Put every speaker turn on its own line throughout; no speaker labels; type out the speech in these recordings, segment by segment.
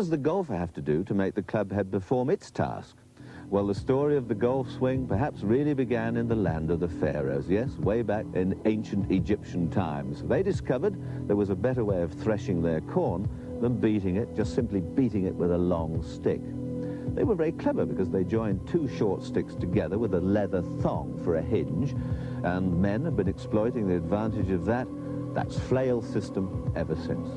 What does the golfer have to do to make the club head perform its task? Well, the story of the golf swing perhaps really began in the land of the pharaohs, yes, way back in ancient Egyptian times. They discovered there was a better way of threshing their corn than beating it, just simply beating it with a long stick. They were very clever because they joined two short sticks together with a leather thong for a hinge, and men have been exploiting the advantage of that flail system ever since.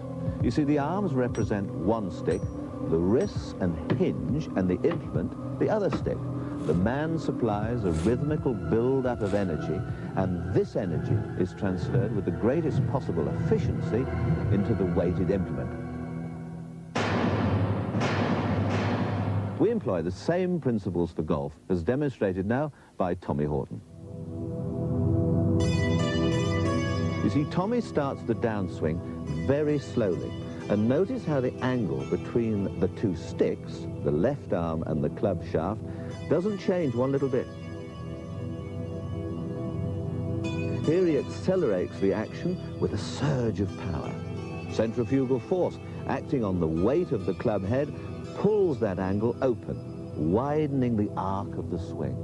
You see, the arms represent one stick, the wrists and hinge and the implement the other stick. The man supplies a rhythmical build-up of energy, and this energy is transferred with the greatest possible efficiency into the weighted implement. We employ the same principles for golf as demonstrated now by Tommy Horton. You see, Tommy starts the downswing very slowly, and notice how the angle between the two sticks, the left arm and the club shaft, doesn't change one little bit. Here he accelerates the action with a surge of power. Centrifugal force, acting on the weight of the club head, pulls that angle open, widening the arc of the swing.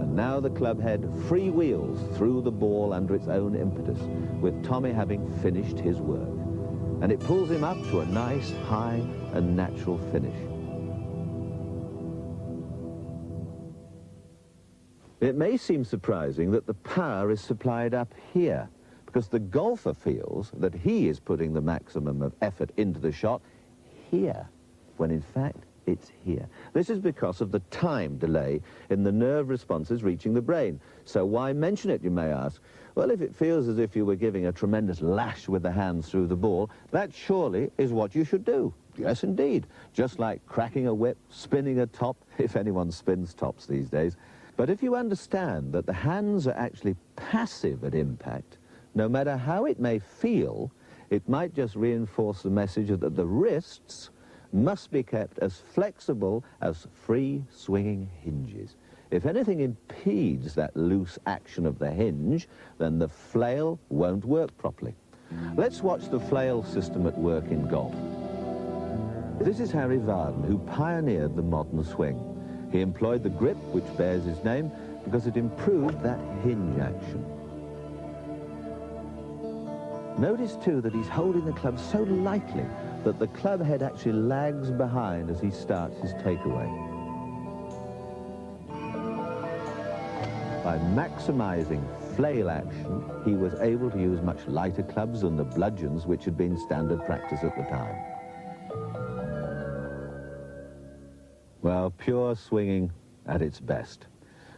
And now the club head freewheels through the ball under its own impetus, with Tommy having finished his work. And it pulls him up to a nice, high and natural finish. It may seem surprising that the power is supplied up here, because the golfer feels that he is putting the maximum of effort into the shot here, when in fact it's here. This is because of the time delay in the nerve responses reaching the brain. So why mention it, you may ask? Well, if it feels as if you were giving a tremendous lash with the hands through the ball, that surely is what you should do. Yes, indeed. Just like cracking a whip, spinning a top, if anyone spins tops these days. But if you understand that the hands are actually passive at impact, no matter how it may feel, it might just reinforce the message that the wrists must be kept as flexible as free swinging hinges. If anything impedes that loose action of the hinge, then the flail won't work properly. Let's watch the flail system at work in golf. This is Harry Varden, who pioneered the modern swing. He employed the grip, which bears his name, because it improved that hinge action. Notice, too, that he's holding the club so lightly that the club head actually lags behind as he starts his takeaway. By maximizing flail action, he was able to use much lighter clubs than the bludgeons which had been standard practice at the time. Well, pure swinging at its best.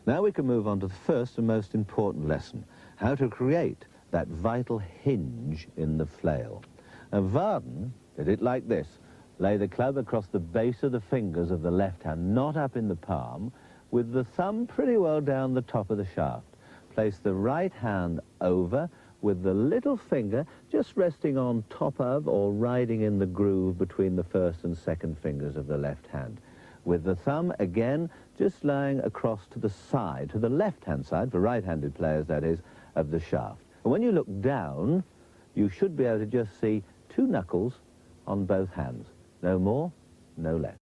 Now we can move on to the first and most important lesson, how to create that vital hinge in the flail. Now, Varden did it like this. Lay the club across the base of the fingers of the left hand, not up in the palm, with the thumb pretty well down the top of the shaft. Place the right hand over, with the little finger just resting on top of or riding in the groove between the first and second fingers of the left hand. With the thumb, again, just lying across to the side, to the left-hand side, for right-handed players, that is, of the shaft. And when you look down, you should be able to just see two knuckles on both hands. No more, no less.